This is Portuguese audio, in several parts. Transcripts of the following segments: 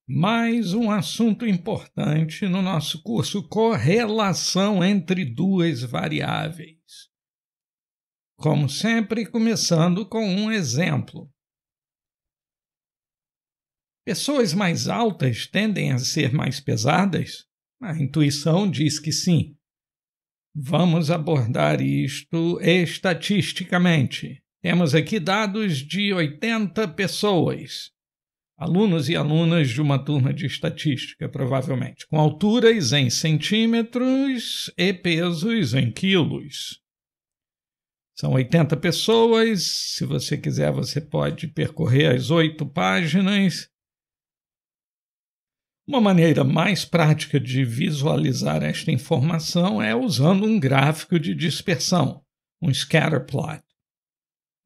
Mais um assunto importante no nosso curso: correlação entre duas variáveis. Como sempre, começando com um exemplo. Pessoas mais altas tendem a ser mais pesadas? A intuição diz que sim. Vamos abordar isto estatisticamente. Temos aqui dados de 80 pessoas. Alunos e alunas de uma turma de estatística, provavelmente, com alturas em centímetros e pesos em quilos. São 80 pessoas. Se você quiser, você pode percorrer as 8 páginas. Uma maneira mais prática de visualizar esta informação é usando um gráfico de dispersão, um scatter plot.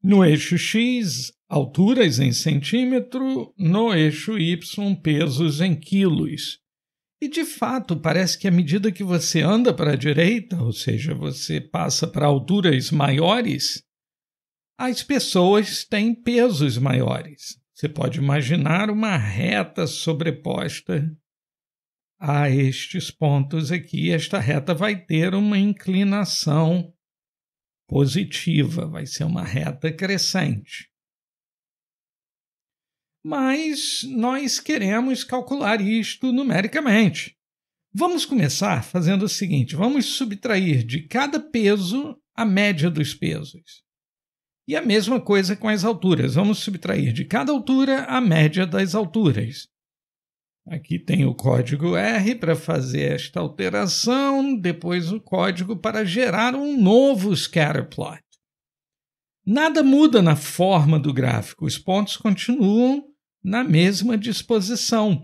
No eixo X, alturas em centímetro, no eixo Y, pesos em quilos. E, de fato, parece que à medida que você anda para a direita, ou seja, você passa para alturas maiores, as pessoas têm pesos maiores. Você pode imaginar uma reta sobreposta a estes pontos aqui. Esta reta vai ter uma inclinação positiva, vai ser uma reta crescente. Mas nós queremos calcular isto numericamente. Vamos começar fazendo o seguinte: vamos subtrair de cada peso a média dos pesos. E a mesma coisa com as alturas. Vamos subtrair de cada altura a média das alturas. Aqui tem o código R para fazer esta alteração, depois o código para gerar um novo scatterplot. Nada muda na forma do gráfico, os pontos continuam na mesma disposição.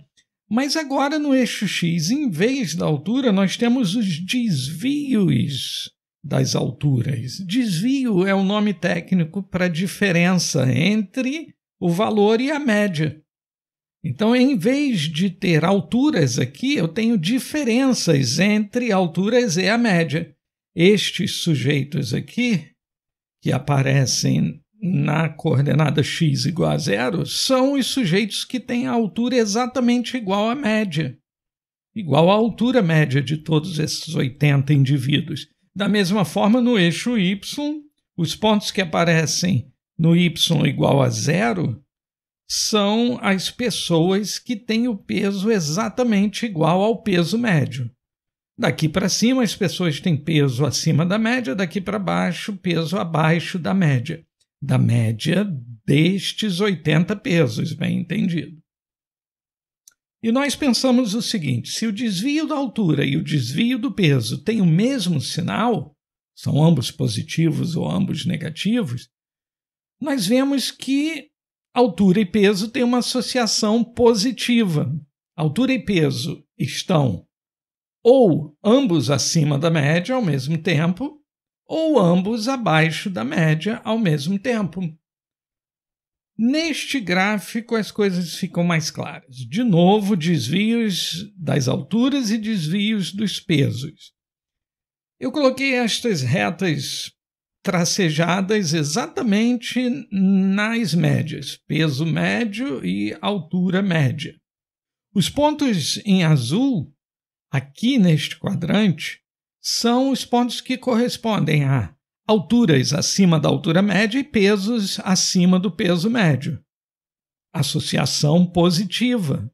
Mas agora no eixo X, em vez da altura, nós temos os desvios das alturas. Desvio é o nome técnico para a diferença entre o valor e a média. Então, em vez de ter alturas aqui, eu tenho diferenças entre alturas e a média. Estes sujeitos aqui, que aparecem na coordenada x igual a 0, são os sujeitos que têm a altura exatamente igual à média, igual à altura média de todos esses 80 indivíduos. Da mesma forma, no eixo y, os pontos que aparecem no y igual a 0 são as pessoas que têm o peso exatamente igual ao peso médio. Daqui para cima, as pessoas têm peso acima da média, daqui para baixo, peso abaixo da média destes 80 pesos, bem entendido. E nós pensamos o seguinte: se o desvio da altura e o desvio do peso têm o mesmo sinal, são ambos positivos ou ambos negativos, nós vemos que altura e peso têm uma associação positiva. Altura e peso estão ou ambos acima da média ao mesmo tempo, ou ambos abaixo da média ao mesmo tempo. Neste gráfico, as coisas ficam mais claras. De novo, desvios das alturas e desvios dos pesos. Eu coloquei estas retas tracejadas exatamente nas médias, peso médio e altura média. Os pontos em azul, aqui neste quadrante, são os pontos que correspondem a alturas acima da altura média e pesos acima do peso médio. Associação positiva.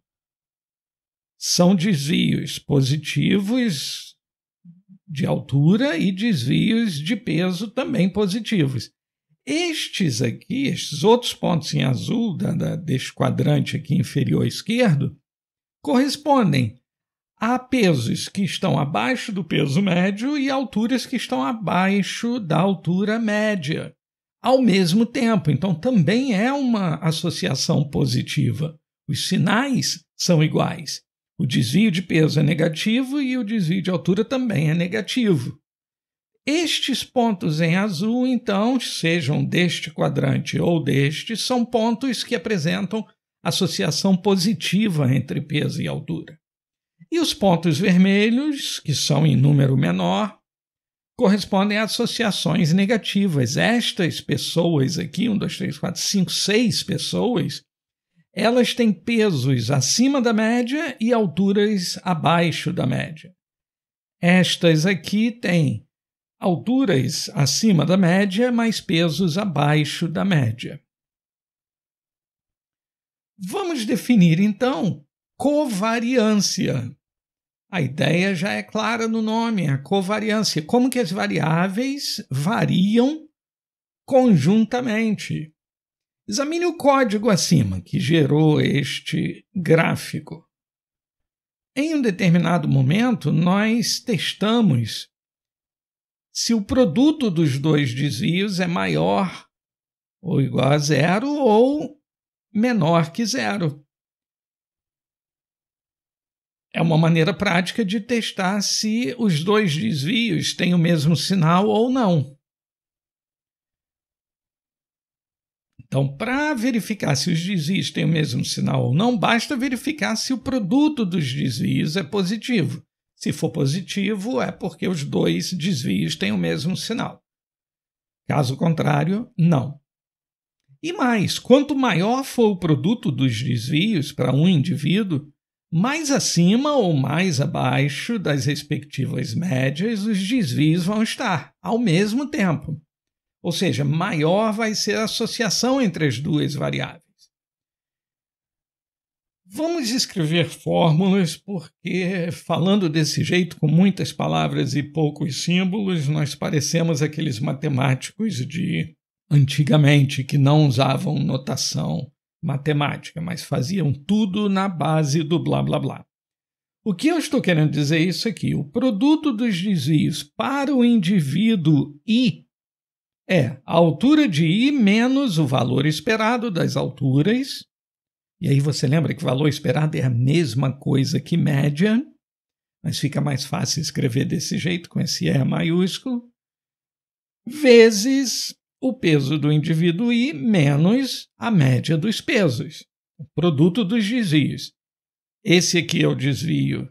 São desvios positivos de altura e desvios de peso também positivos. Estes aqui, estes outros pontos em azul deste quadrante aqui inferior esquerdo, correspondem a pesos que estão abaixo do peso médio e alturas que estão abaixo da altura média, ao mesmo tempo. Então, também é uma associação positiva. Os sinais são iguais. O desvio de peso é negativo e o desvio de altura também é negativo. Estes pontos em azul, então, sejam deste quadrante ou deste, são pontos que apresentam associação positiva entre peso e altura. E os pontos vermelhos, que são em número menor, correspondem a associações negativas. Estas pessoas aqui, 1, 2, 3, 4, 5, 6 pessoas, Elas têm pesos acima da média e alturas abaixo da média. Estas aqui têm alturas acima da média, mas pesos abaixo da média. Vamos definir, então, covariância. A ideia já é clara no nome, a covariância. Como que as variáveis variam conjuntamente. Examine o código acima, que gerou este gráfico. Em um determinado momento, nós testamos se o produto dos dois desvios é maior ou igual a zero ou menor que zero. É uma maneira prática de testar se os dois desvios têm o mesmo sinal ou não. Então, para verificar se os desvios têm o mesmo sinal ou não, basta verificar se o produto dos desvios é positivo. Se for positivo, é porque os dois desvios têm o mesmo sinal. Caso contrário, não. E mais, quanto maior for o produto dos desvios para um indivíduo, mais acima ou mais abaixo das respectivas médias os desvios vão estar, ao mesmo tempo. Ou seja, maior vai ser a associação entre as duas variáveis. Vamos escrever fórmulas, porque falando desse jeito, com muitas palavras e poucos símbolos, nós parecemos aqueles matemáticos de antigamente que não usavam notação matemática, mas faziam tudo na base do blá blá blá. O que eu estou querendo dizer é isso aqui: o produto dos desvios para o indivíduo I é a altura de I menos o valor esperado das alturas. E aí você lembra que o valor esperado é a mesma coisa que média, mas fica mais fácil escrever desse jeito, com esse E maiúsculo, vezes o peso do indivíduo I menos a média dos pesos, o produto dos desvios. Esse aqui é o desvio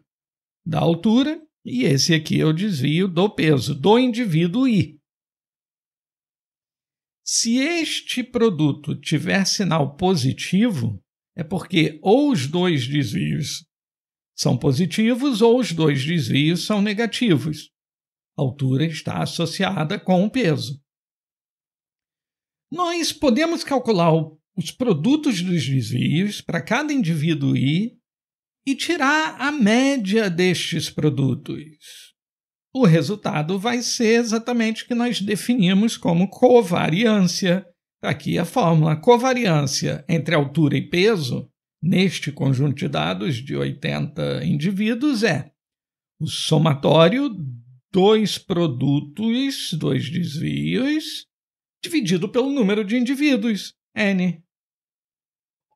da altura e esse aqui é o desvio do peso do indivíduo I. Se este produto tiver sinal positivo, é porque ou os dois desvios são positivos ou os dois desvios são negativos. A altura está associada com o peso. Nós podemos calcular os produtos dos desvios para cada indivíduo I e tirar a média destes produtos. O resultado vai ser exatamente o que nós definimos como covariância. Aqui a fórmula: covariância entre altura e peso, neste conjunto de dados de 80 indivíduos, é o somatório dos produtos, dos desvios, dividido pelo número de indivíduos, N.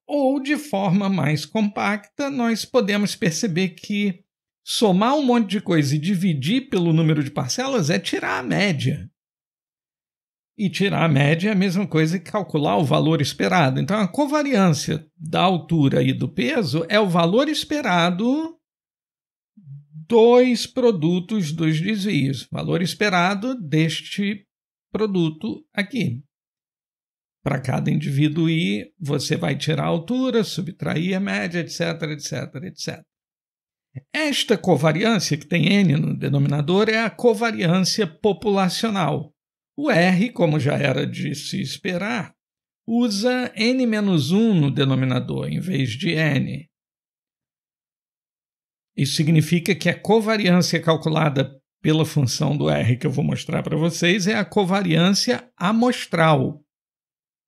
Ou, de forma mais compacta, nós podemos perceber que somar um monte de coisa e dividir pelo número de parcelas é tirar a média. E tirar a média é a mesma coisa que calcular o valor esperado. Então, a covariância da altura e do peso é o valor esperado dos produtos dos desvios. Valor esperado deste produto aqui. Para cada indivíduo I, você vai tirar a altura, subtrair a média, etc, etc, etc. Esta covariância, que tem N no denominador, é a covariância populacional. O R, como já era de se esperar, usa N-1 no denominador, em vez de N. Isso significa que a covariância calculada pela função do R, que eu vou mostrar para vocês, é a covariância amostral.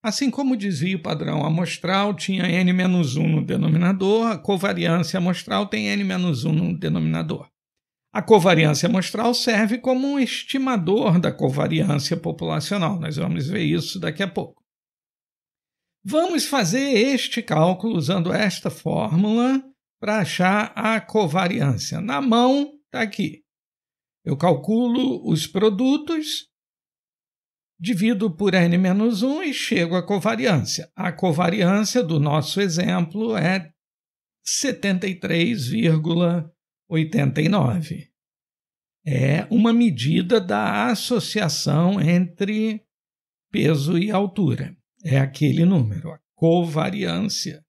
Assim como o desvio padrão amostral tinha N-1 no denominador, a covariância amostral tem N-1 no denominador. A covariância amostral serve como um estimador da covariância populacional. Nós vamos ver isso daqui a pouco. Vamos fazer este cálculo usando esta fórmula para achar a covariância. Na mão, está aqui. Eu calculo os produtos, divido por N-1 e chego à covariância. A covariância do nosso exemplo é 73,89. É uma medida da associação entre peso e altura. É aquele número, a covariância.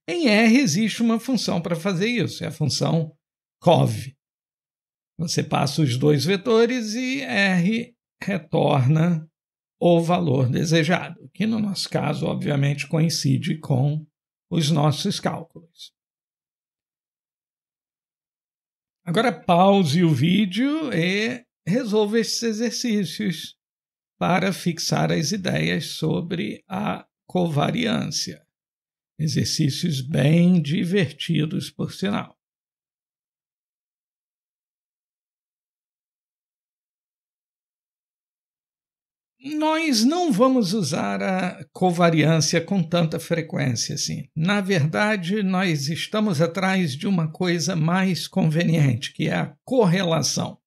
Em R existe uma função para fazer isso, é a função cov. Você passa os dois vetores e R retorna o valor desejado, que no nosso caso, obviamente, coincide com os nossos cálculos. Agora pause o vídeo e resolva esses exercícios para fixar as ideias sobre a covariância. Exercícios bem divertidos, por sinal. Nós não vamos usar a covariância com tanta frequência assim. Na verdade, nós estamos atrás de uma coisa mais conveniente, que é a correlação.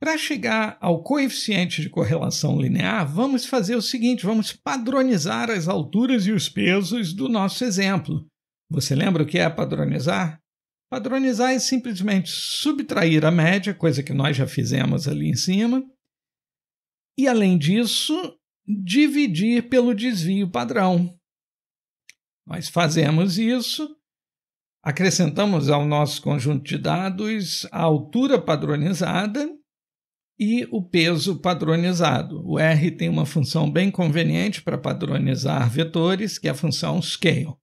Para chegar ao coeficiente de correlação linear, vamos fazer o seguinte, vamos padronizar as alturas e os pesos do nosso exemplo. Você lembra o que é padronizar? Padronizar é simplesmente subtrair a média, coisa que nós já fizemos ali em cima, e, além disso, dividir pelo desvio padrão. Nós fazemos isso, acrescentamos ao nosso conjunto de dados a altura padronizada e o peso padronizado. O R tem uma função bem conveniente para padronizar vetores, que é a função scale.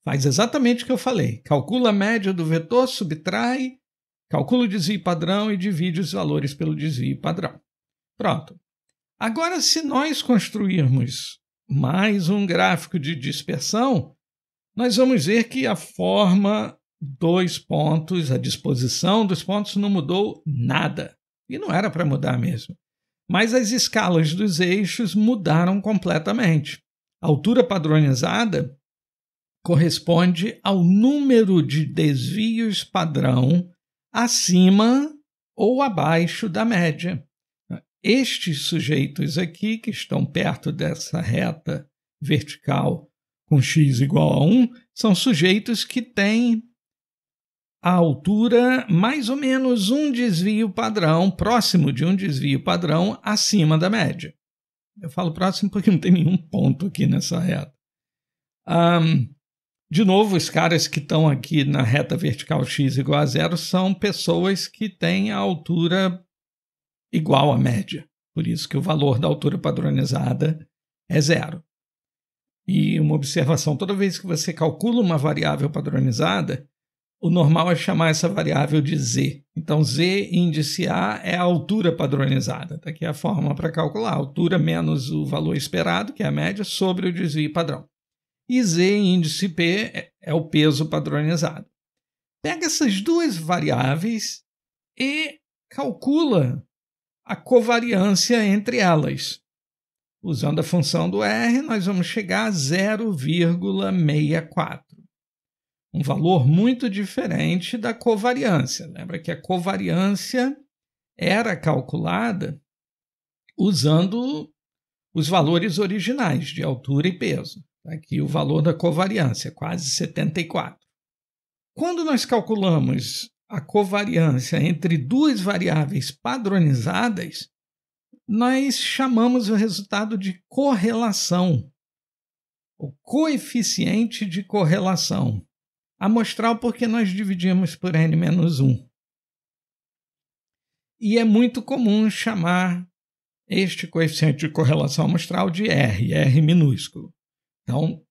Faz exatamente o que eu falei. Calcula a média do vetor, subtrai, calcula o desvio padrão e divide os valores pelo desvio padrão. Pronto. Agora, se nós construirmos mais um gráfico de dispersão, nós vamos ver que a forma dos pontos, a disposição dos pontos não mudou nada. E não era para mudar mesmo. Mas as escalas dos eixos mudaram completamente. A altura padronizada corresponde ao número de desvios padrão acima ou abaixo da média. Estes sujeitos aqui, que estão perto dessa reta vertical com x igual a 1, são sujeitos que têm a altura mais ou menos um desvio padrão, próximo de um desvio padrão, acima da média. Eu falo próximo porque não tem nenhum ponto aqui nessa reta. De novo, os caras que estão aqui na reta vertical x igual a 0 são pessoas que têm a altura igual à média. Por isso que o valor da altura padronizada é 0. E uma observação, toda vez que você calcula uma variável padronizada, o normal é chamar essa variável de z. Então, z índice A é a altura padronizada. Está aqui a forma para calcular. A altura menos o valor esperado, que é a média, sobre o desvio padrão. E z índice P é o peso padronizado. Pega essas duas variáveis e calcula a covariância entre elas. Usando a função do R, nós vamos chegar a 0,64. Um valor muito diferente da covariância. Lembra que a covariância era calculada usando os valores originais de altura e peso. Aqui o valor da covariância, quase 74. Quando nós calculamos a covariância entre duas variáveis padronizadas, nós chamamos o resultado de correlação, o coeficiente de correlação, amostral porque nós dividimos por n-1. E é muito comum chamar este coeficiente de correlação amostral de R, R minúsculo. Então,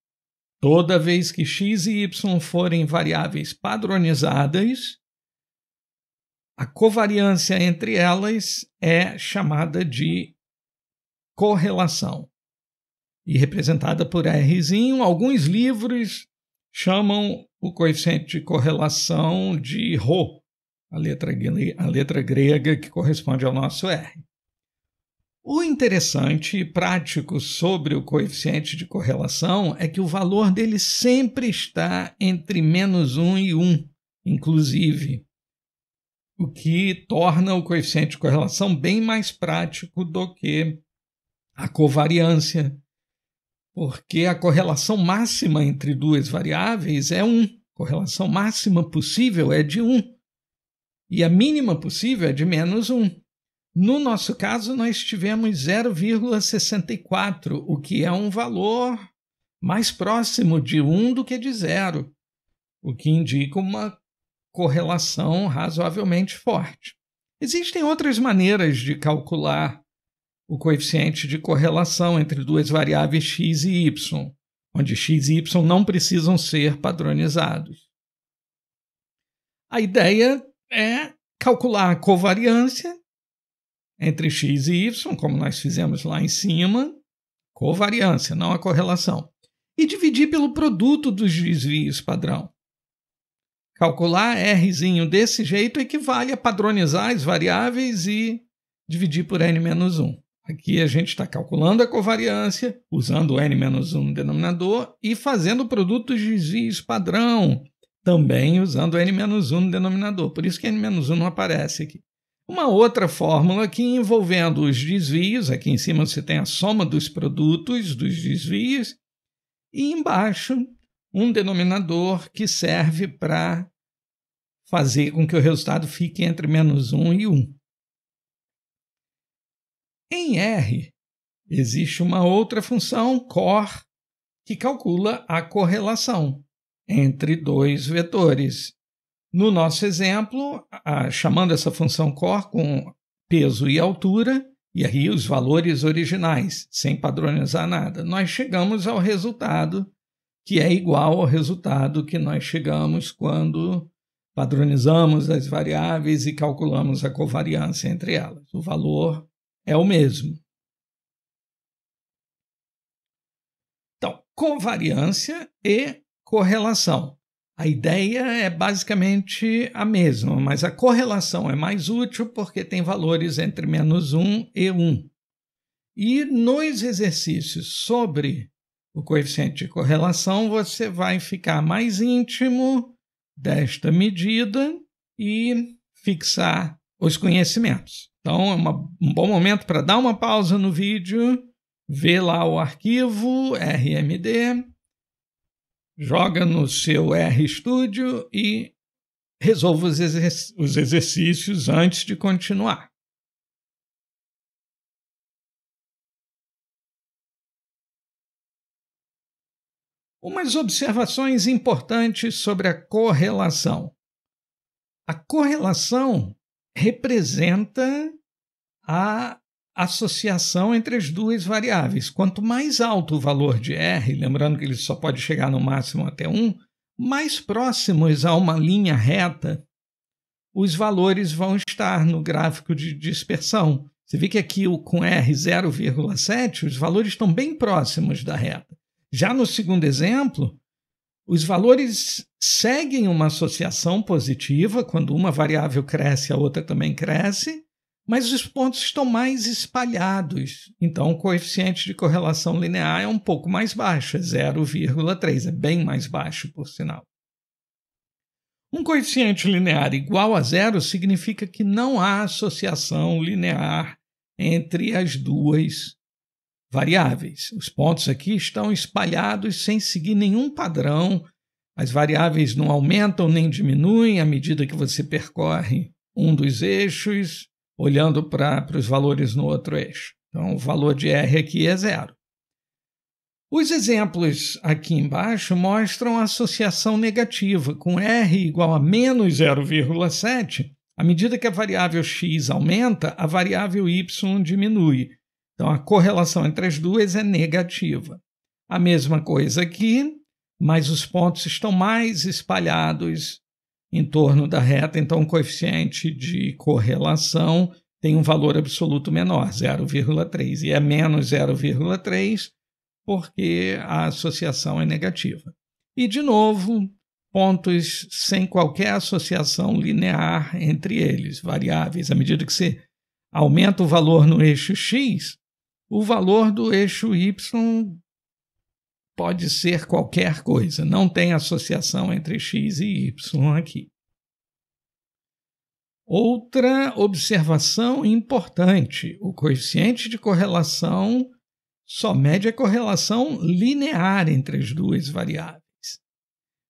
toda vez que x e y forem variáveis padronizadas, a covariância entre elas é chamada de correlação e representada por Rzinho. Alguns livros chamam o coeficiente de correlação de ρ, a letra grega que corresponde ao nosso R. O interessante e prático sobre o coeficiente de correlação é que o valor dele sempre está entre -1 e 1, inclusive, o que torna o coeficiente de correlação bem mais prático do que a covariância, porque a correlação máxima entre duas variáveis é 1. A correlação máxima possível é de 1 e a mínima possível é de -1. No nosso caso, nós tivemos 0,64, o que é um valor mais próximo de 1 do que de 0, o que indica uma correlação razoavelmente forte. Existem outras maneiras de calcular o coeficiente de correlação entre duas variáveis x e y, onde x e y não precisam ser padronizados. A ideia é calcular a covariância entre x e y, como nós fizemos lá em cima, covariância, não a correlação, e dividir pelo produto dos desvios padrão. Calcular Rzinho desse jeito equivale a padronizar as variáveis e dividir por n-1. Aqui a gente está calculando a covariância, usando o n-1 no denominador e fazendo o produto dos desvios padrão, também usando o n-1 no denominador. Por isso que n-1 não aparece aqui. Uma outra fórmula aqui envolvendo os desvios, aqui em cima você tem a soma dos produtos dos desvios, e embaixo um denominador que serve para fazer com que o resultado fique entre -1 e 1. Em R, existe uma outra função, cor, que calcula a correlação entre dois vetores. No nosso exemplo, chamando essa função cor com peso e altura, e aí os valores originais, sem padronizar nada, nós chegamos ao resultado que é igual ao resultado que nós chegamos quando padronizamos as variáveis e calculamos a covariância entre elas. O valor é o mesmo. Então, covariância e correlação. A ideia é basicamente a mesma, mas a correlação é mais útil porque tem valores entre -1 e 1. E nos exercícios sobre o coeficiente de correlação, você vai ficar mais íntimo desta medida e fixar os conhecimentos. Então, é um bom momento para dar uma pausa no vídeo, ver lá o arquivo RMD, joga no seu RStudio e resolva os exercícios antes de continuar. Umas observações importantes sobre a correlação. A correlação representa a associação entre as duas variáveis. Quanto mais alto o valor de R, lembrando que ele só pode chegar no máximo até 1, mais próximos a uma linha reta, os valores vão estar no gráfico de dispersão. Você vê que aqui com R 0,7, os valores estão bem próximos da reta. Já no segundo exemplo, os valores seguem uma associação positiva, quando uma variável cresce, a outra também cresce, mas os pontos estão mais espalhados. Então, o coeficiente de correlação linear é um pouco mais baixo, é 0,3, é bem mais baixo, por sinal. Um coeficiente linear igual a 0 significa que não há associação linear entre as duas variáveis. Os pontos aqui estão espalhados sem seguir nenhum padrão. As variáveis não aumentam nem diminuem à medida que você percorre um dos eixos, olhando para os valores no outro eixo. Então, o valor de R aqui é 0. Os exemplos aqui embaixo mostram a associação negativa, com R igual a menos 0,7. À medida que a variável x aumenta, a variável y diminui. Então, a correlação entre as duas é negativa. A mesma coisa aqui, mas os pontos estão mais espalhados em torno da reta, então o coeficiente de correlação tem um valor absoluto menor, 0,3, e é menos 0,3 porque a associação é negativa. E, de novo, pontos sem qualquer associação linear entre eles, variáveis. À medida que você aumenta o valor no eixo x, o valor do eixo y pode ser qualquer coisa, não tem associação entre x e y aqui. Outra observação importante, o coeficiente de correlação só mede a correlação linear entre as duas variáveis.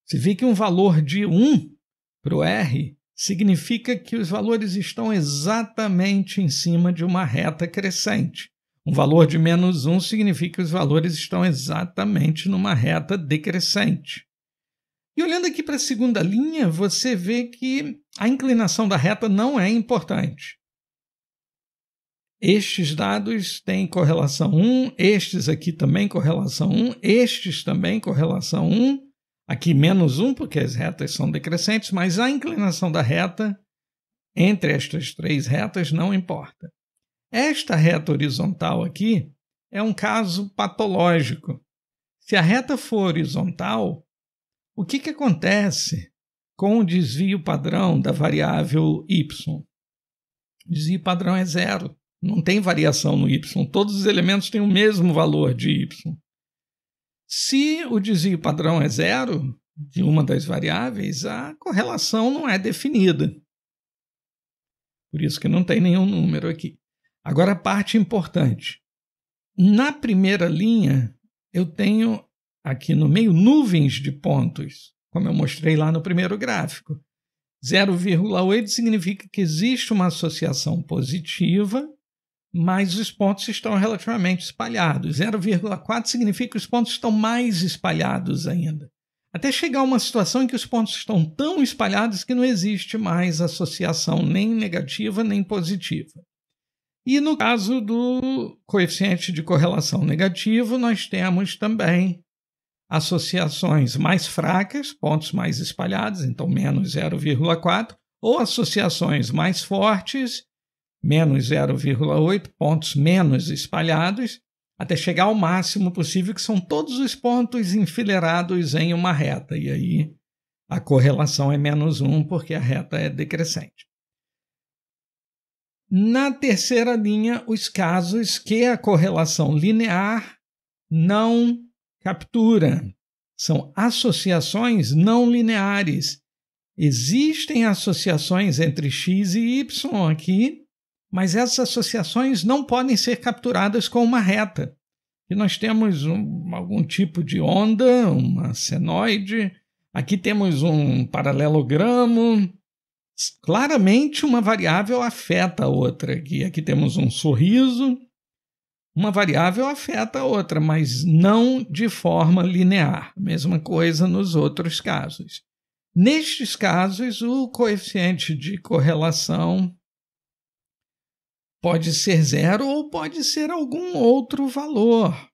Você vê que um valor de 1 para o R significa que os valores estão exatamente em cima de uma reta crescente. Um valor de menos 1 significa que os valores estão exatamente numa reta decrescente. E olhando aqui para a segunda linha, você vê que a inclinação da reta não é importante. Estes dados têm correlação 1, estes aqui também correlação 1, estes também correlação 1, aqui menos 1, porque as retas são decrescentes, mas a inclinação da reta entre estas três retas não importa. Esta reta horizontal aqui é um caso patológico. Se a reta for horizontal, o que acontece com o desvio padrão da variável y? O desvio padrão é zero. Não tem variação no y. Todos os elementos têm o mesmo valor de y. Se o desvio padrão é zero de uma das variáveis, a correlação não é definida. Por isso que não tem nenhum número aqui. Agora a parte importante. Na primeira linha, eu tenho aqui no meio nuvens de pontos, como eu mostrei lá no primeiro gráfico. 0,8 significa que existe uma associação positiva, mas os pontos estão relativamente espalhados. 0,4 significa que os pontos estão mais espalhados ainda. Até chegar a uma situação em que os pontos estão tão espalhados que não existe mais associação nem negativa nem positiva. E no caso do coeficiente de correlação negativo, nós temos também associações mais fracas, pontos mais espalhados, então menos 0,4, ou associações mais fortes, menos 0,8, pontos menos espalhados, até chegar ao máximo possível, que são todos os pontos enfileirados em uma reta. E aí a correlação é menos 1, porque a reta é decrescente. Na terceira linha, os casos que a correlação linear não captura. São associações não lineares. Existem associações entre x e y aqui, mas essas associações não podem ser capturadas com uma reta. E nós temos algum tipo de onda, uma senoide, aqui temos um paralelogramo. Claramente uma variável afeta a outra. Aqui temos um sorriso, uma variável afeta a outra, mas não de forma linear. Mesma coisa nos outros casos. Nestes casos, o coeficiente de correlação pode ser zero ou pode ser algum outro valor.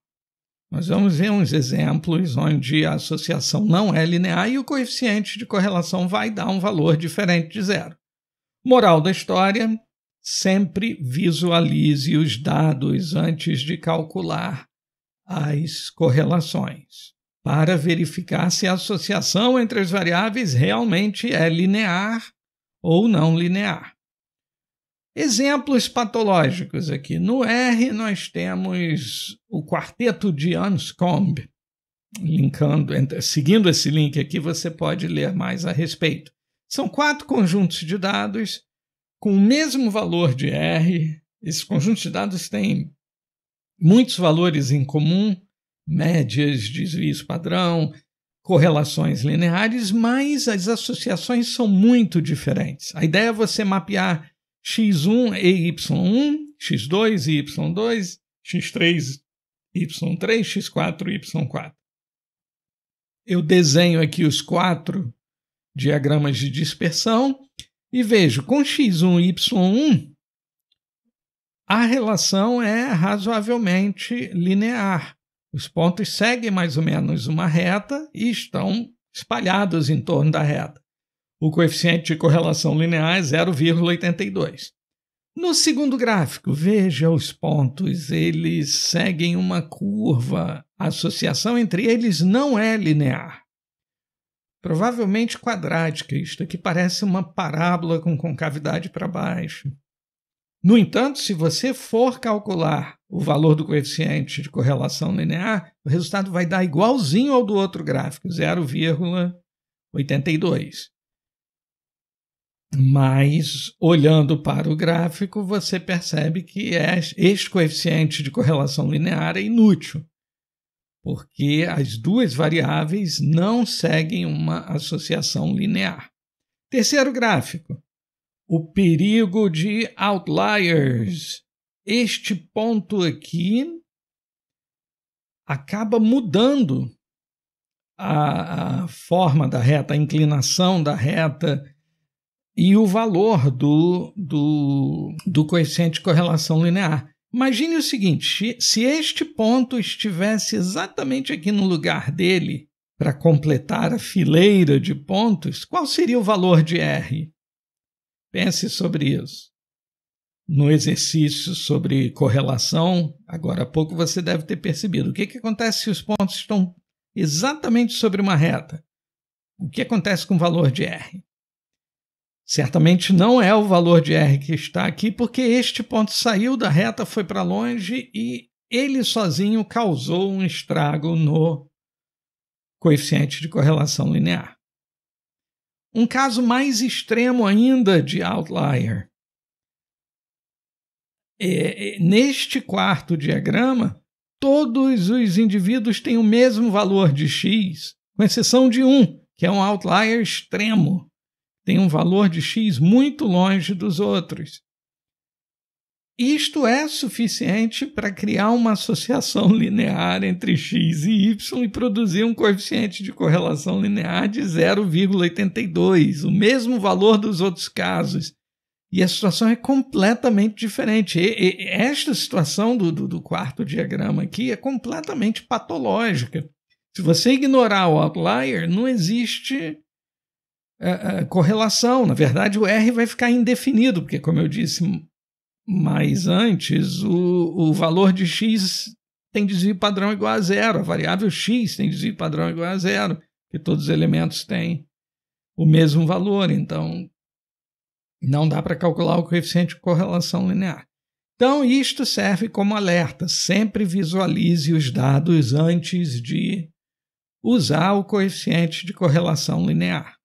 Nós vamos ver uns exemplos onde a associação não é linear e o coeficiente de correlação vai dar um valor diferente de zero. Moral da história: sempre visualize os dados antes de calcular as correlações, para verificar se a associação entre as variáveis realmente é linear ou não linear. Exemplos patológicos aqui. No R, nós temos o quarteto de Anscombe. Seguindo esse link aqui, você pode ler mais a respeito. São 4 conjuntos de dados com o mesmo valor de R. Esses conjuntos de dados têm muitos valores em comum, médias, desvios padrão, correlações lineares, mas as associações são muito diferentes. A ideia é você mapear x1 e y1, x2 e y2, x3 e y3, x4 e y4. Eu desenho aqui os 4 diagramas de dispersão e vejo, com x1 e y1, a relação é razoavelmente linear. Os pontos seguem mais ou menos uma reta e estão espalhados em torno da reta. O coeficiente de correlação linear é 0,82. No segundo gráfico, veja os pontos, eles seguem uma curva. A associação entre eles não é linear. Provavelmente quadrática. Isto aqui parece uma parábola com concavidade para baixo. No entanto, se você for calcular o valor do coeficiente de correlação linear, o resultado vai dar igualzinho ao do outro gráfico, 0,82. Mas, olhando para o gráfico, você percebe que este coeficiente de correlação linear é inútil, porque as duas variáveis não seguem uma associação linear. Terceiro gráfico, o perigo de outliers. este ponto aqui acaba mudando a forma da reta, a inclinação da reta e o valor do coeficiente de correlação linear. Imagine o seguinte, se este ponto estivesse exatamente aqui no lugar dele, para completar a fileira de pontos, qual seria o valor de R? Pense sobre isso. No exercício sobre correlação, agora há pouco você deve ter percebido. O que acontece se os pontos estão exatamente sobre uma reta? O que acontece com o valor de R? Certamente não é o valor de R que está aqui, porque este ponto saiu da reta, foi para longe e ele sozinho causou um estrago no coeficiente de correlação linear. Um caso mais extremo ainda de outlier. Neste quarto diagrama, todos os indivíduos têm o mesmo valor de x, com exceção de um, que é um outlier extremo. Tem um valor de x muito longe dos outros. Isto é suficiente para criar uma associação linear entre x e y e produzir um coeficiente de correlação linear de 0,82, o mesmo valor dos outros casos. E a situação é completamente diferente. Esta situação do quarto diagrama aqui é completamente patológica. Se você ignorar o outlier, não existe correlação. Na verdade, o R vai ficar indefinido, porque, como eu disse mais antes, o valor de x tem desvio padrão igual a zero, a variável x tem desvio padrão igual a zero, porque todos os elementos têm o mesmo valor, então não dá para calcular o coeficiente de correlação linear. Então, isto serve como alerta. Sempre visualize os dados antes de usar o coeficiente de correlação linear.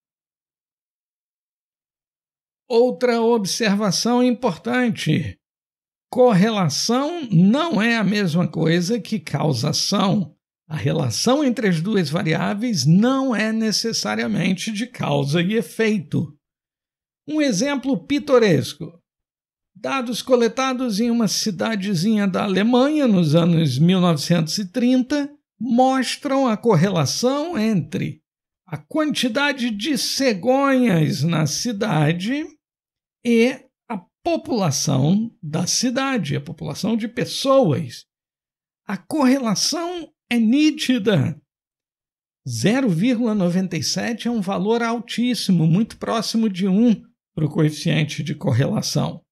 Outra observação importante: correlação não é a mesma coisa que causação. A relação entre as duas variáveis não é necessariamente de causa e efeito. Um exemplo pitoresco: dados coletados em uma cidadezinha da Alemanha nos anos 1930 mostram a correlação entre a quantidade de cegonhas na cidade e a população da cidade, a população de pessoas. A correlação é nítida. 0,97 é um valor altíssimo, muito próximo de 1 para o coeficiente de correlação.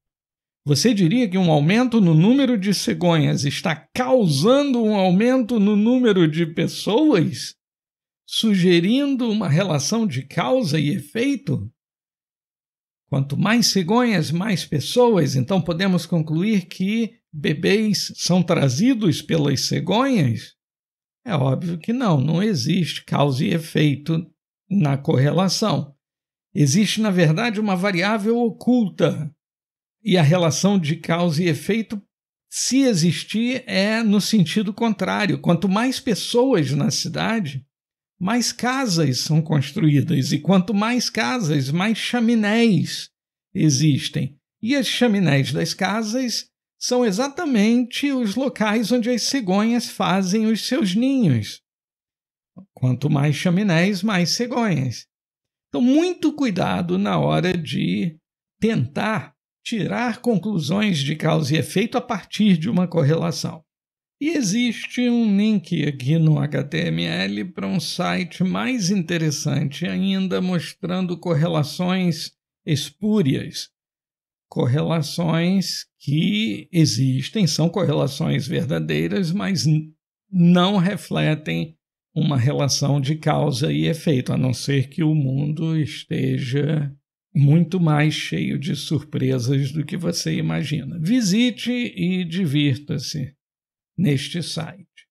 Você diria que um aumento no número de cegonhas está causando um aumento no número de pessoas, sugerindo uma relação de causa e efeito? Quanto mais cegonhas, mais pessoas, então podemos concluir que bebês são trazidos pelas cegonhas? É óbvio que não existe causa e efeito na correlação. Existe, na verdade, uma variável oculta, e a relação de causa e efeito, se existir, é no sentido contrário. Quanto mais pessoas na cidade, mais casas são construídas, e quanto mais casas, mais chaminés existem. E as chaminés das casas são exatamente os locais onde as cegonhas fazem os seus ninhos. Quanto mais chaminés, mais cegonhas. Então, muito cuidado na hora de tentar tirar conclusões de causa e efeito a partir de uma correlação. E existe um link aqui no HTML para um site mais interessante ainda, mostrando correlações espúrias. Correlações que existem, são correlações verdadeiras, mas não refletem uma relação de causa e efeito, a não ser que o mundo esteja muito mais cheio de surpresas do que você imagina. Visite e divirta-se neste site.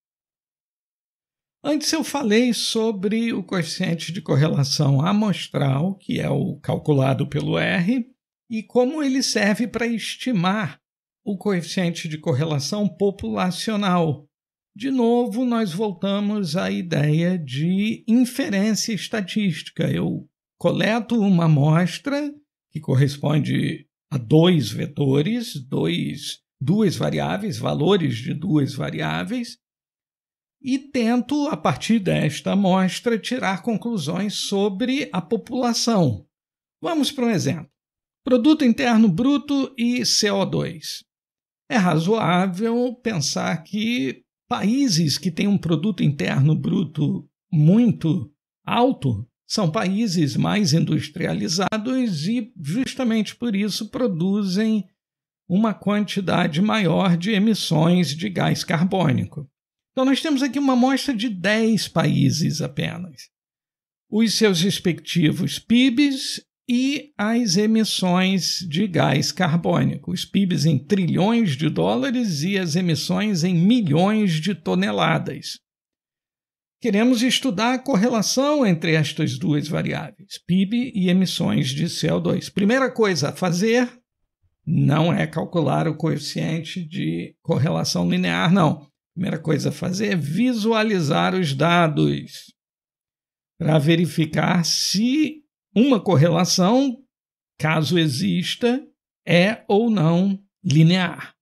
Antes eu falei sobre o coeficiente de correlação amostral, que é o calculado pelo R, e como ele serve para estimar o coeficiente de correlação populacional. De novo, nós voltamos à ideia de inferência estatística. Eu coleto uma amostra que corresponde a 2 vetores, 2 duas variáveis, valores de duas variáveis, e tento, a partir desta amostra, tirar conclusões sobre a população. Vamos para um exemplo. Produto interno bruto e CO2. É razoável pensar que países que têm um produto interno bruto muito alto são países mais industrializados e, justamente por isso, produzem uma quantidade maior de emissões de gás carbônico. Então, nós temos aqui uma amostra de 10 países apenas. Os seus respectivos PIBs e as emissões de gás carbônico. Os PIBs em trilhões de dólares e as emissões em milhões de toneladas. Queremos estudar a correlação entre estas duas variáveis, PIB e emissões de CO2. Primeira coisa a fazer não é calcular o coeficiente de correlação linear, não. Primeira coisa a fazer é visualizar os dados para verificar se uma correlação, caso exista, é ou não linear.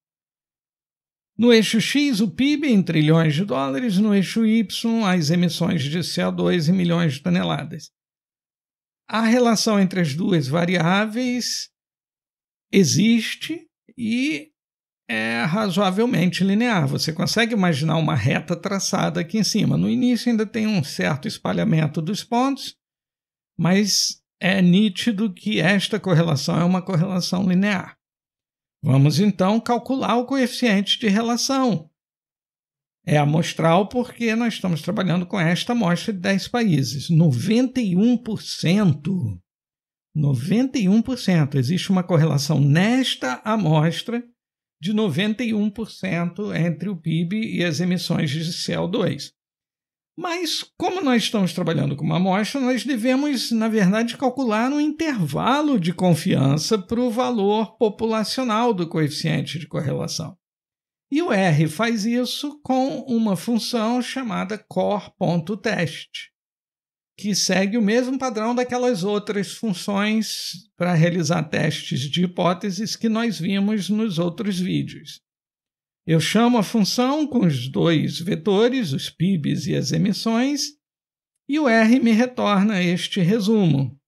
No eixo X, o PIB em trilhões de dólares, no eixo Y, as emissões de CO2 em milhões de toneladas. A relação entre as duas variáveis existe e é razoavelmente linear. Você consegue imaginar uma reta traçada aqui em cima. No início ainda tem um certo espalhamento dos pontos, mas é nítido que esta correlação é uma correlação linear. Vamos então calcular o coeficiente de relação. É amostral porque nós estamos trabalhando com esta amostra de 10 países. 91%. 91%. Existe uma correlação nesta amostra de 91% entre o PIB e as emissões de CO2. Mas, como nós estamos trabalhando com uma amostra, nós devemos, na verdade, calcular um intervalo de confiança para o valor populacional do coeficiente de correlação. E o R faz isso com uma função chamada core.test, que segue o mesmo padrão daquelas outras funções para realizar testes de hipóteses que nós vimos nos outros vídeos. Eu chamo a função com os dois vetores, os PIBs e as emissões, e o R me retorna este resumo.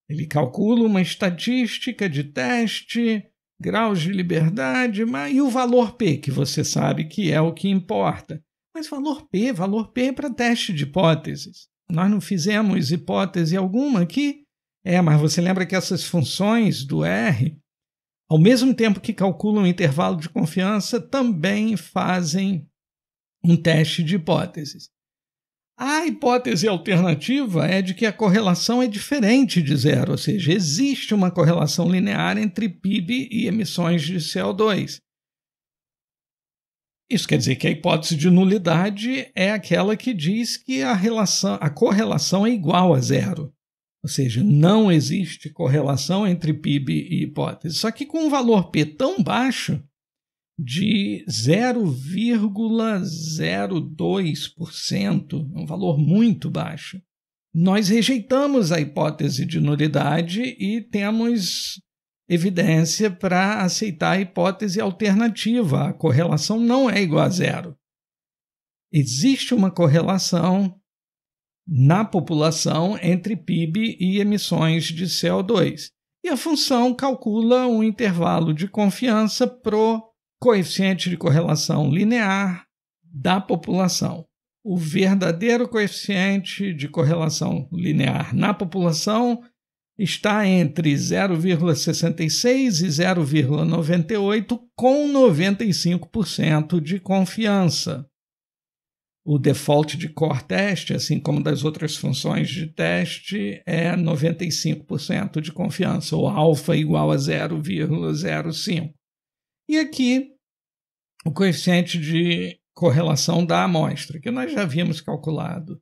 Ele calcula uma estatística de teste, graus de liberdade e o valor P, que você sabe que é o que importa. Mas valor P é para teste de hipóteses. Nós não fizemos hipótese alguma aqui. Mas você lembra que essas funções do R, ao mesmo tempo que calculam o intervalo de confiança, também fazem um teste de hipóteses. A hipótese alternativa é de que a correlação é diferente de zero, ou seja, existe uma correlação linear entre PIB e emissões de CO2. Isso quer dizer que a hipótese de nulidade é aquela que diz que a correlação é igual a zero. Ou seja, não existe correlação entre PIB e hipótese. Só que com um valor P tão baixo, de 0,02%, um valor muito baixo, nós rejeitamos a hipótese de nulidade e temos evidência para aceitar a hipótese alternativa. A correlação não é igual a zero. Existe uma correlação na população entre PIB e emissões de CO2. E a função calcula um intervalo de confiança para o coeficiente de correlação linear da população. O verdadeiro coeficiente de correlação linear na população está entre 0,66 e 0,98 com 95% de confiança. O default de core teste, assim como das outras funções de teste, é 95% de confiança, ou alfa igual a 0,05. E aqui, o coeficiente de correlação da amostra, que nós já havíamos calculado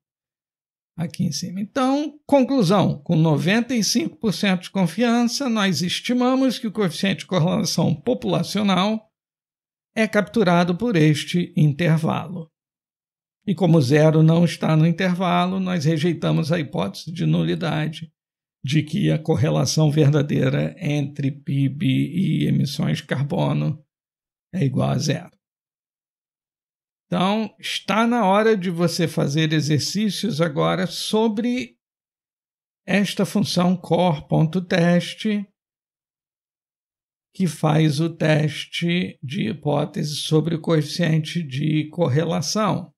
aqui em cima. Então, conclusão, com 95% de confiança, nós estimamos que o coeficiente de correlação populacional é capturado por este intervalo. E como zero não está no intervalo, nós rejeitamos a hipótese de nulidade de que a correlação verdadeira entre PIB e emissões de carbono é igual a zero. Então, está na hora de você fazer exercícios agora sobre esta função core.test, que faz o teste de hipótese sobre o coeficiente de correlação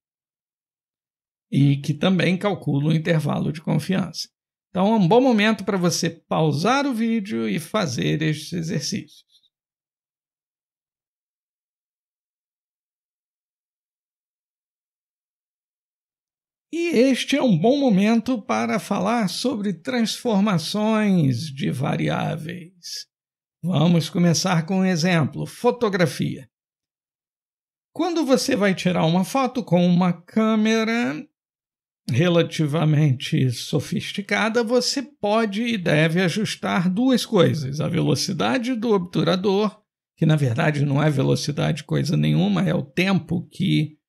e que também calcula o intervalo de confiança. Então, é um bom momento para você pausar o vídeo e fazer estes exercícios. E este é um bom momento para falar sobre transformações de variáveis. Vamos começar com um exemplo: fotografia. Quando você vai tirar uma foto com uma câmera relativamente sofisticada, você pode e deve ajustar duas coisas: a velocidade do obturador, que na verdade não é velocidade coisa nenhuma, é o tempo que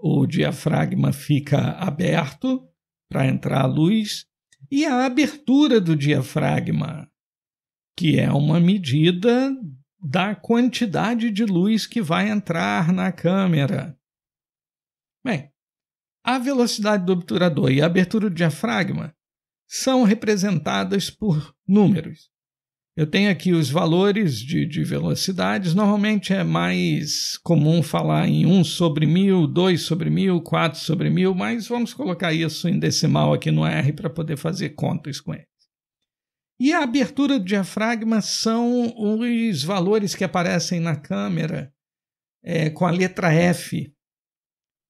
o diafragma fica aberto para entrar a luz, e a abertura do diafragma, que é uma medida da quantidade de luz que vai entrar na câmera. Bem, a velocidade do obturador e a abertura do diafragma são representadas por números. Eu tenho aqui os valores de velocidades. Normalmente é mais comum falar em 1/1000, 2/1000, 4/1000, mas vamos colocar isso em decimal aqui no R para poder fazer contas com ele. E a abertura do diafragma são os valores que aparecem na câmera com a letra F.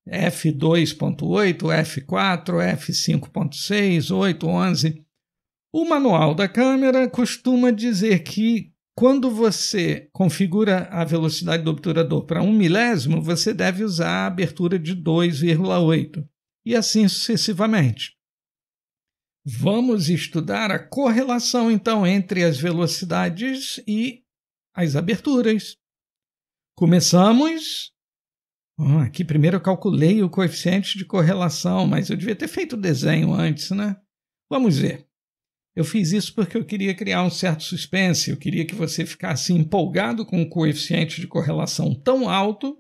F2.8, F4, F5.6, 8, 11. O manual da câmera costuma dizer que quando você configura a velocidade do obturador para 1 milésimo, você deve usar a abertura de 2,8 e assim sucessivamente. Vamos estudar a correlação, então, entre as velocidades e as aberturas. Começamos. Aqui primeiro eu calculei o coeficiente de correlação, mas eu devia ter feito o desenho antes, né? Vamos ver. Eu fiz isso porque eu queria criar um certo suspense, eu queria que você ficasse empolgado com o coeficiente de correlação tão alto,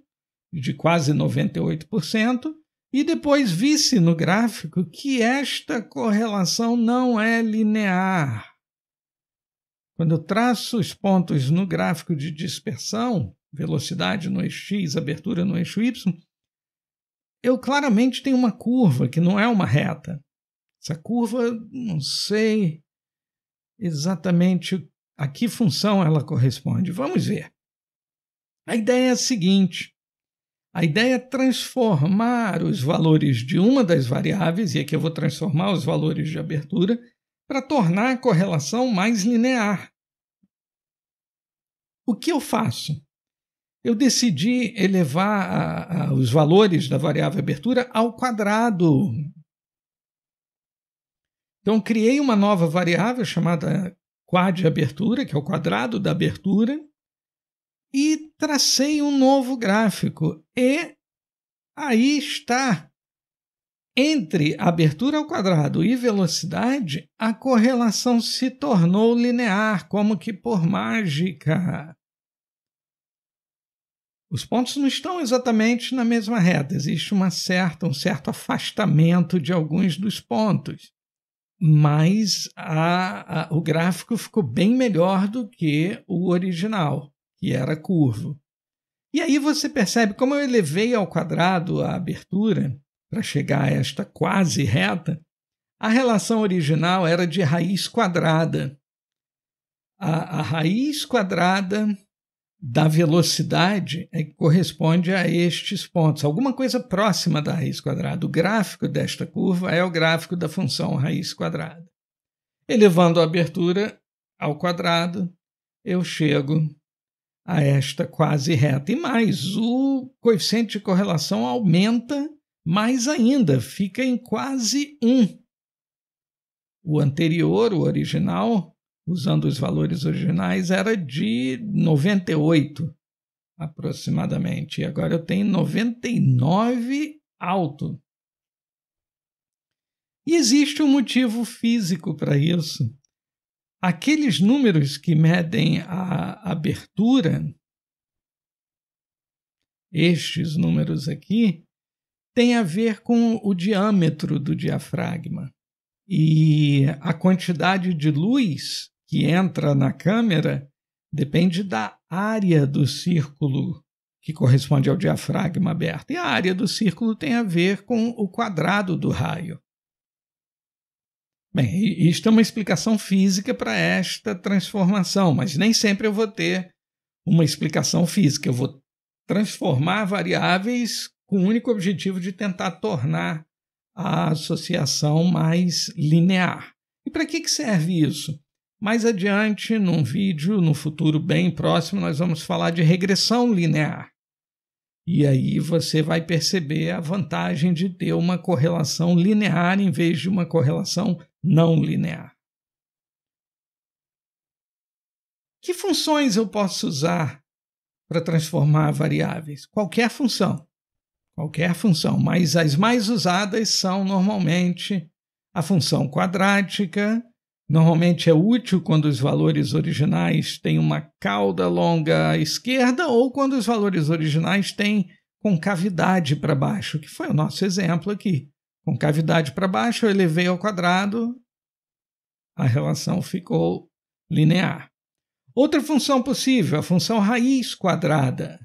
de quase 98%, e depois visse no gráfico que esta correlação não é linear. Quando eu traço os pontos no gráfico de dispersão, velocidade no eixo X, abertura no eixo Y, eu claramente tenho uma curva que não é uma reta. Essa curva, não sei exatamente a que função ela corresponde. Vamos ver. A ideia é a seguinte: a ideia é transformar os valores de uma das variáveis, e aqui eu vou transformar os valores de abertura, para tornar a correlação mais linear. O que eu faço? Eu decidi elevar os valores da variável abertura ao quadrado. Então, criei uma nova variável chamada quad abertura, que é o quadrado da abertura, e tracei um novo gráfico. E aí está, entre abertura ao quadrado e velocidade, a correlação se tornou linear, como que por mágica. Os pontos não estão exatamente na mesma reta, existe um certo afastamento de alguns dos pontos. Mas o gráfico ficou bem melhor do que o original, que era curvo. E aí você percebe como eu elevei ao quadrado a abertura para chegar a esta quase reta. A relação original era de raiz quadrada. A raiz quadrada da velocidade é que corresponde a estes pontos, alguma coisa próxima da raiz quadrada. O gráfico desta curva é o gráfico da função raiz quadrada. Elevando a abertura ao quadrado, eu chego a esta quase reta. E mais, o coeficiente de correlação aumenta mais ainda, fica em quase 1. O anterior, o original, usando os valores originais, era de 98 aproximadamente. E agora eu tenho 99 alto. E existe um motivo físico para isso. Aqueles números que medem a abertura estes números aqui, tem a ver com o diâmetro do diafragma. E a quantidade de luz que entra na câmera depende da área do círculo que corresponde ao diafragma aberto. E a área do círculo tem a ver com o quadrado do raio. Bem, isto é uma explicação física para esta transformação, mas nem sempre eu vou ter uma explicação física. Eu vou transformar variáveis com o único objetivo de tentar tornar a associação mais linear. E para que serve isso? Mais adiante, num vídeo, no futuro bem próximo, nós vamos falar de regressão linear. E aí você vai perceber a vantagem de ter uma correlação linear em vez de uma correlação não linear. Que funções eu posso usar para transformar variáveis? Qualquer função, mas as mais usadas são normalmente a função quadrática. Normalmente é útil quando os valores originais têm uma cauda longa à esquerda ou quando os valores originais têm concavidade para baixo, que foi o nosso exemplo aqui. Concavidade para baixo, eu elevei ao quadrado, a relação ficou linear. Outra função possível, a função raiz quadrada.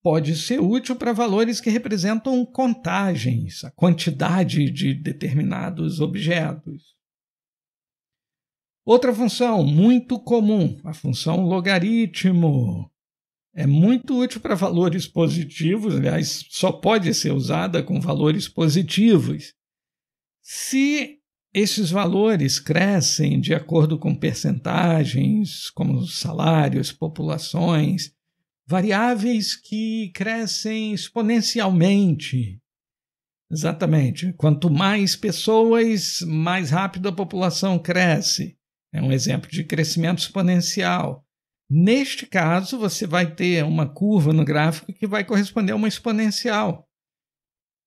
Pode ser útil para valores que representam contagens, a quantidade de determinados objetos. Outra função muito comum, a função logaritmo. É muito útil para valores positivos, aliás, só pode ser usada com valores positivos. Se esses valores crescem de acordo com percentagens, como salários, populações, variáveis que crescem exponencialmente. Exatamente. Quanto mais pessoas, mais rápido a população cresce. É um exemplo de crescimento exponencial. Neste caso, você vai ter uma curva no gráfico que vai corresponder a uma exponencial.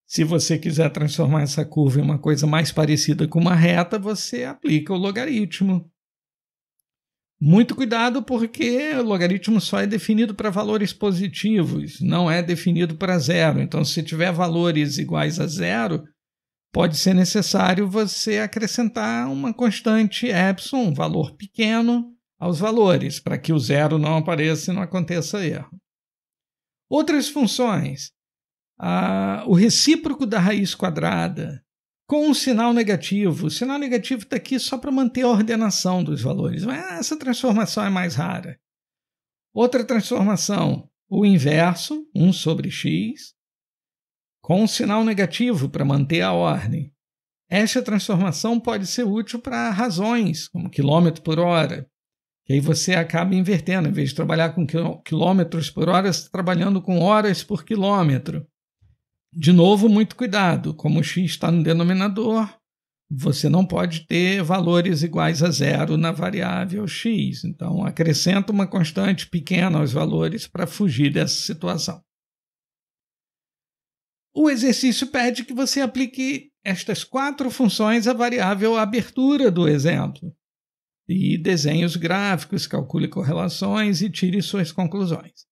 Se você quiser transformar essa curva em uma coisa mais parecida com uma reta, você aplica o logaritmo. Muito cuidado, porque o logaritmo só é definido para valores positivos, não é definido para zero. Então, se tiver valores iguais a zero, pode ser necessário você acrescentar uma constante epsilon, um valor pequeno, aos valores, para que o zero não apareça e não aconteça erro. Outras funções. O recíproco da raiz quadrada, com um sinal negativo. O sinal negativo está aqui só para manter a ordenação dos valores, mas essa transformação é mais rara. Outra transformação, o inverso, 1 sobre x, com um sinal negativo para manter a ordem. Esta transformação pode ser útil para razões, como quilômetro por hora, que aí você acaba invertendo. Em vez de trabalhar com quilômetros por hora, você está trabalhando com horas por quilômetro. De novo, muito cuidado. Como o x está no denominador, você não pode ter valores iguais a zero na variável x. Então, acrescenta uma constante pequena aos valores para fugir dessa situação. O exercício pede que você aplique estas 4 funções à variável abertura do exemplo. E desenhe os gráficos, calcule correlações e tire suas conclusões.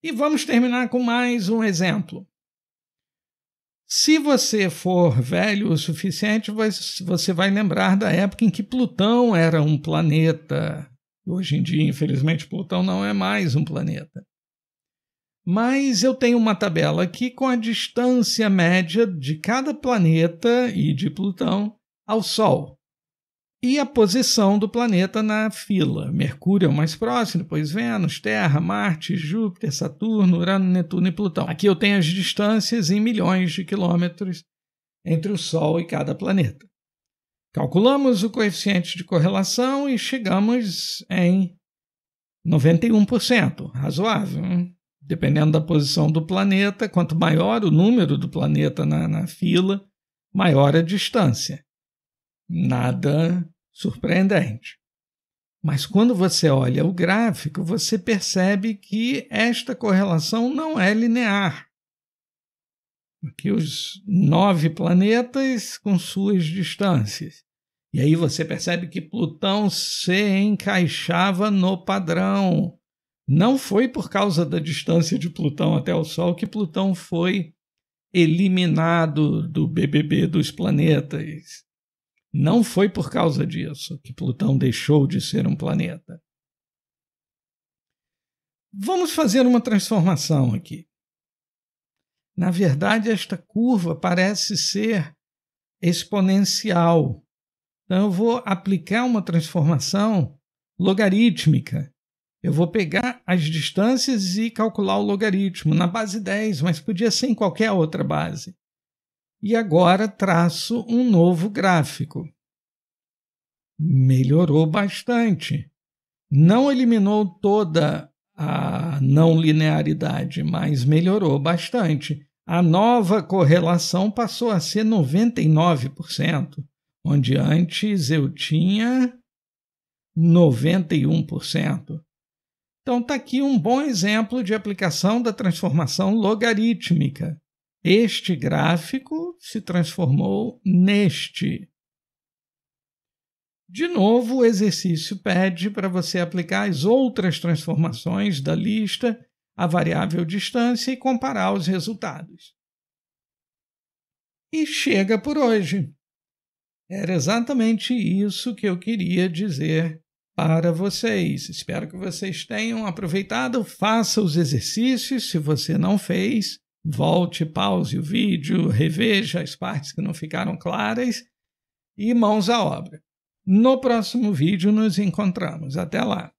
E vamos terminar com mais um exemplo. Se você for velho o suficiente, você vai lembrar da época em que Plutão era um planeta. Hoje em dia, infelizmente, Plutão não é mais um planeta. Mas eu tenho uma tabela aqui com a distância média de cada planeta e de Plutão ao Sol. E a posição do planeta na fila. Mercúrio é o mais próximo, depois Vênus, Terra, Marte, Júpiter, Saturno, Urano, Netuno e Plutão. Aqui eu tenho as distâncias em milhões de quilômetros entre o Sol e cada planeta. Calculamos o coeficiente de correlação e chegamos em 91%. Razoável, hein? Dependendo da posição do planeta, quanto maior o número do planeta na fila, maior a distância. Nada surpreendente. Mas quando você olha o gráfico, você percebe que esta correlação não é linear. Aqui os 9 planetas com suas distâncias. E aí você percebe que Plutão se encaixava no padrão, Não foi por causa da distância de Plutão até o Sol que Plutão foi eliminado do BBB dos planetas. Não foi por causa disso que Plutão deixou de ser um planeta. Vamos fazer uma transformação aqui. Na verdade, esta curva parece ser exponencial. Então, eu vou aplicar uma transformação logarítmica. Eu vou pegar as distâncias e calcular o logaritmo na base 10, mas podia ser em qualquer outra base. E agora traço um novo gráfico. Melhorou bastante. Não eliminou toda a não linearidade, mas melhorou bastante. A nova correlação passou a ser 99%, onde antes eu tinha 91%. Então está aqui um bom exemplo de aplicação da transformação logarítmica. Este gráfico se transformou neste. De novo, o exercício pede para você aplicar as outras transformações da lista à variável distância e comparar os resultados. E chega por hoje. Era exatamente isso que eu queria dizer para vocês. Espero que vocês tenham aproveitado. Faça os exercícios. Se você não fez, volte, pause o vídeo, reveja as partes que não ficaram claras e mãos à obra. No próximo vídeo nos encontramos. Até lá!